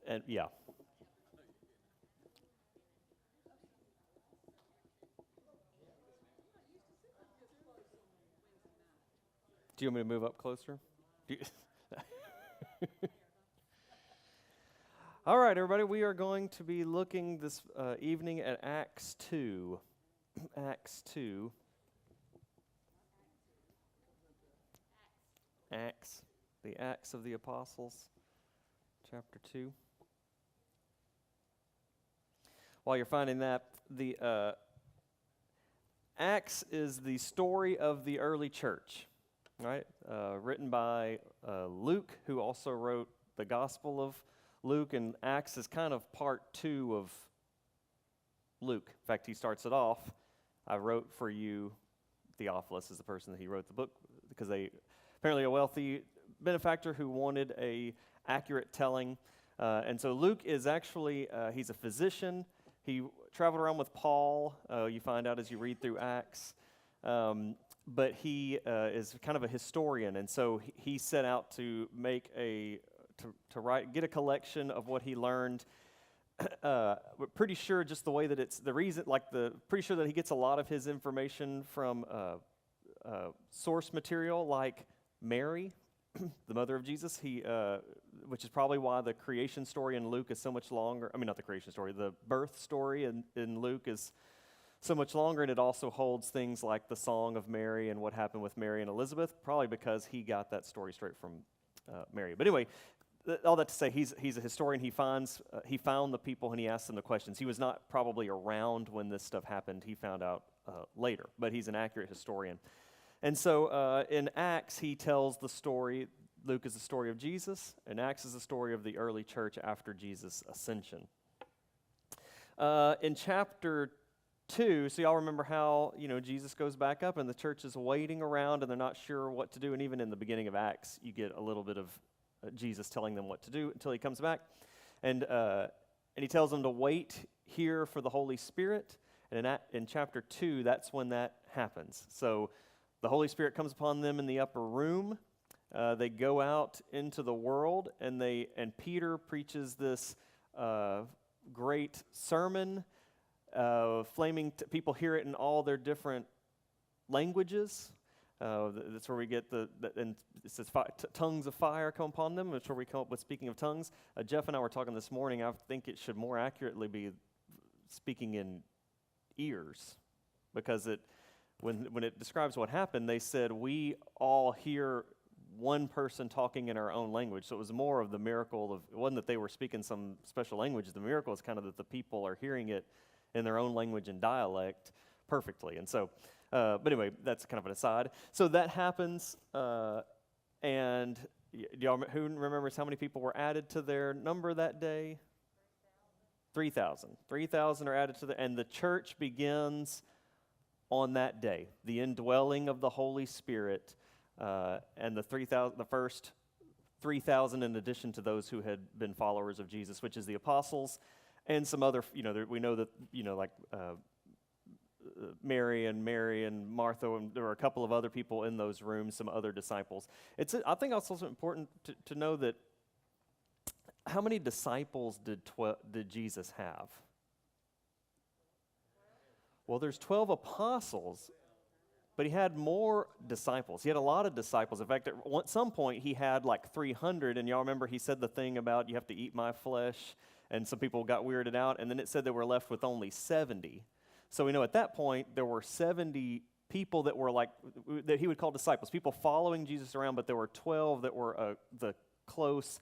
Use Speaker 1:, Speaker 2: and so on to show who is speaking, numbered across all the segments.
Speaker 1: And yeah. Do you want me to move up closer? All right, everybody, we are going to be looking this evening at Acts 2. Acts 2. Acts, the Acts of the Apostles, chapter 2. While you're finding that, the Acts is the story of the early church, right? Written by Luke, who also wrote the Gospel of Luke, and Acts is kind of part 2 of Luke. In fact, he starts it off. I wrote for you, Theophilus is the person that he wrote the book, because apparently a wealthy benefactor who wanted a accurate telling. And so Luke is actually, he's a physician. He traveled around with Paul, you find out as you read through Acts. But he is kind of a historian, and so he set out to make get a collection of what he learned. We're pretty sure just the way that it's the reason, pretty sure that he gets a lot of his information from source material like Mary, the mother of Jesus. Which is probably why the creation story in Luke is so much longer. I mean, not the creation story, the birth story in Luke is so much longer, and it also holds things like the Song of Mary and what happened with Mary and Elizabeth, probably because he got that story straight from Mary. But anyway, all that to say, he's a historian. He found the people and he asked them the questions. He was not probably around when this stuff happened. He found out later, but he's an accurate historian. And so in Acts, he tells the story. Luke is the story of Jesus, and Acts is the story of the early church after Jesus' ascension. In chapter 2, so y'all remember how, Jesus goes back up and the church is waiting around and they're not sure what to do. And even in the beginning of Acts, you get a little bit of Jesus telling them what to do until he comes back. And he tells them to wait here for the Holy Spirit. And in chapter 2, that's when that happens. So the Holy Spirit comes upon them in the upper room. They go out into the world, and Peter preaches this great sermon. People hear it in all their different languages. That's where we get and it says tongues of fire come upon them. That's where we come up with speaking of tongues. Jeff and I were talking this morning. I think it should more accurately be speaking in ears, because when it describes what happened, they said we all hear one person talking in our own language. So it was more of the miracle it wasn't that they were speaking some special language. The miracle is kind of that the people are hearing it in their own language and dialect perfectly. And so, but anyway, that's kind of an aside. So that happens, and who remembers how many people were added to their number that day? 3,000. 3,000 are added to and the church begins on that day. The indwelling of the Holy Spirit. And the first 3,000 in addition to those who had been followers of Jesus, which is the apostles, and some other, we know that, like Mary and Martha, and there were a couple of other people in those rooms, some other disciples. I think it's also important to know that how many disciples did Jesus have? Well, there's 12 apostles. But he had more disciples. He had a lot of disciples. In fact, at some point, he had like 300. And y'all remember he said the thing about you have to eat my flesh. And some people got weirded out. And then it said they were left with only 70. So we know at that point, there were 70 people that were that he would call disciples. People following Jesus around. But there were 12 that were the close.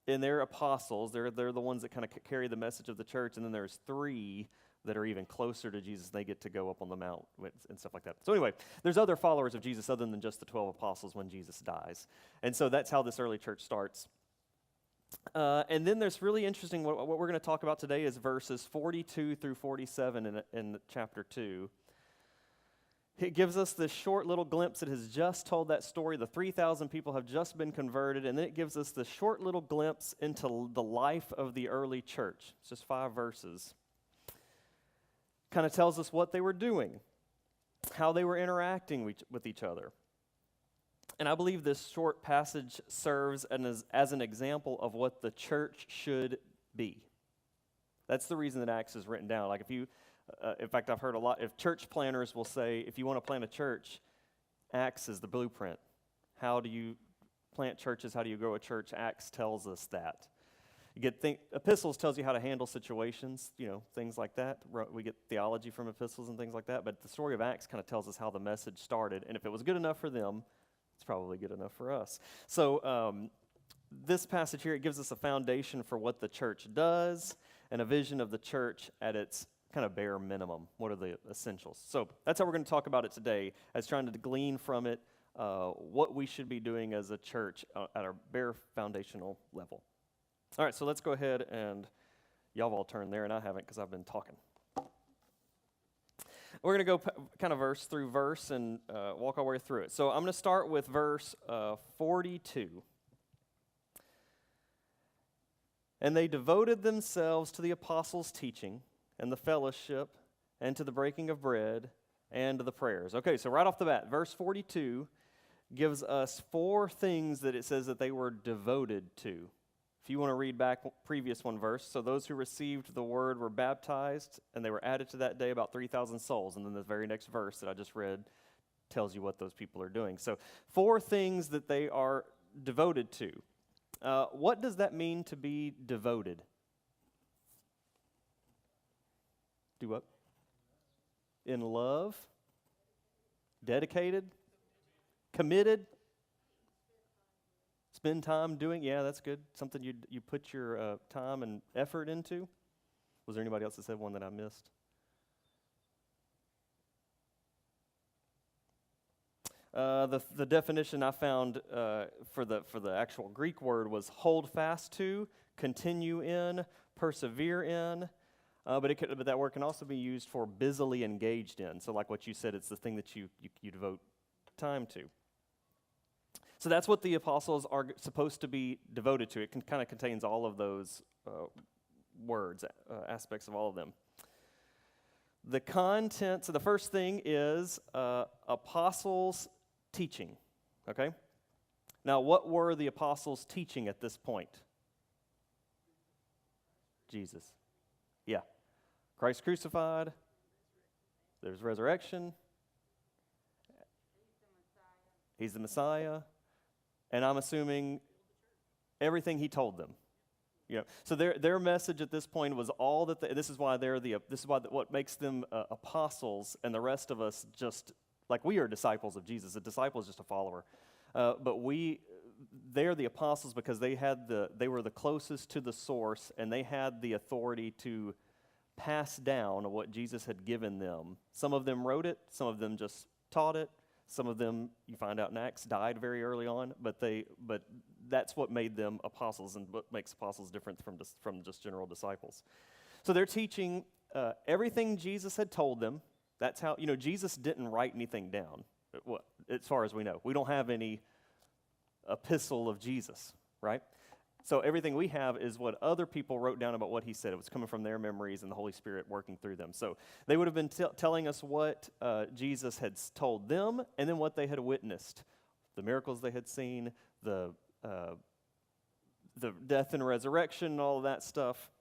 Speaker 1: And they're apostles. They're the ones that kind of carry the message of the church. And then there's 3 that are even closer to Jesus. They get to go up on the mount and stuff like that. So anyway, there's other followers of Jesus other than just the 12 apostles when Jesus dies. And so that's how this early church starts. And then there's really interesting, what we're going to talk about today is verses 42 through 47 in chapter 2. It gives us this short little glimpse. It has just told that story. The 3,000 people have just been converted. And then it gives us this short little glimpse into the life of the early church. It's just 5 verses. Kind of tells us what they were doing, how they were interacting with each other. And I believe this short passage serves as an example of what the church should be. That's the reason that Acts is written down. Like in fact, I've heard a lot, if church planners will say, if you want to plant a church, Acts is the blueprint. How do you plant churches? How do you grow a church? Acts tells us that. Epistles tells you how to handle situations, things like that. We get theology from epistles and things like that, but the story of Acts kind of tells us how the message started, and if it was good enough for them, it's probably good enough for us. So this passage here, it gives us a foundation for what the church does and a vision of the church at its kind of bare minimum. What are the essentials? So that's how we're going to talk about it today, as trying to glean from it what we should be doing as a church at our bare foundational level. All right, so let's go ahead and y'all have all turned there, and I haven't because I've been talking. We're going to go kind of verse through verse and walk our way through it. So I'm going to start with verse 42. And they devoted themselves to the apostles' teaching and the fellowship and to the breaking of bread and to the prayers. Okay, so right off the bat, verse 42 gives us 4 things that it says that they were devoted to. If you want to read back previous one verse, so those who received the word were baptized, and they were added to that day about 3,000 souls. And then the very next verse that I just read tells you what those people are doing. So 4 things that they are devoted to. What does that mean to be devoted? Do what? In love? Dedicated? Committed? Spend time doing, yeah, that's good. Something you put your time and effort into. Was there anybody else that said one that I missed? The definition I found for the actual Greek word was hold fast to, continue in, persevere in. But that word can also be used for busily engaged in. So like what you said, it's the thing that you devote time to. So that's what the apostles are supposed to be devoted to. It kind of contains all of those words, aspects of all of them. The content, so the first thing is apostles' teaching, okay? Now, what were the apostles teaching at this point? Jesus. Yeah. Christ crucified. There's resurrection. He's the Messiah. And I'm assuming everything he told them. So their message at this point was all that. This is why what makes them apostles, and the rest of us just like we are disciples of Jesus. A disciple is just a follower, but they're the apostles because they were the closest to the source, and they had the authority to pass down what Jesus had given them. Some of them wrote it. Some of them just taught it. Some of them, you find out in Acts, died very early on, but that's what made them apostles and what makes apostles different from just general disciples. So they're teaching everything Jesus had told them. That's how, Jesus didn't write anything down, as far as we know. We don't have any epistle of Jesus, right? So everything we have is what other people wrote down about what he said. It was coming from their memories and the Holy Spirit working through them. So they would have been telling us what Jesus had told them and then what they had witnessed. The miracles they had seen, the death and resurrection and all of that stuff.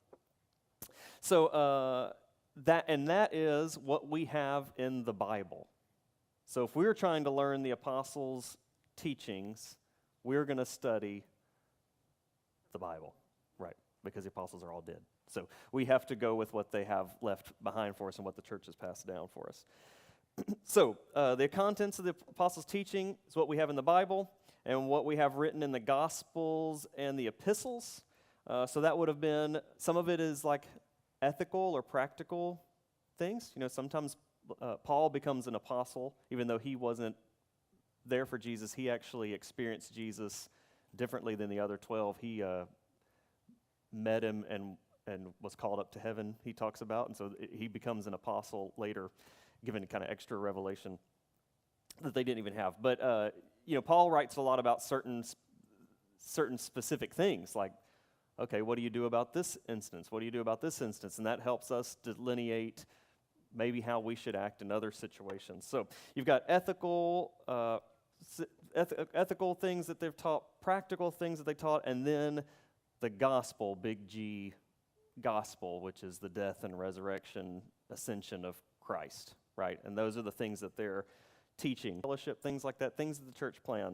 Speaker 1: So that is what we have in the Bible. So if we were trying to learn the apostles' teachings, we're going to study the Bible, right? Because the apostles are all dead. So we have to go with what they have left behind for us and what the church has passed down for us. So the contents of the apostles' teaching is what we have in the Bible and what we have written in the Gospels and the epistles. So that would have been, some of it is like ethical or practical things. Sometimes Paul becomes an apostle, even though he wasn't there for Jesus. He actually experienced Jesus differently than the other 12. He met him and was called up to heaven, he talks about, and so he becomes an apostle later, given kind of extra revelation that they didn't even have. But Paul writes a lot about certain specific things, like, okay, what do you do about this instance? What do you do about this instance? And that helps us delineate maybe how we should act in other situations. So you've got ethical ethical things that they've taught, practical things that they taught, and then the gospel, big G gospel, which is the death and resurrection, ascension of Christ, right? And those are the things that they're teaching. Fellowship, things like that, things that the church plans.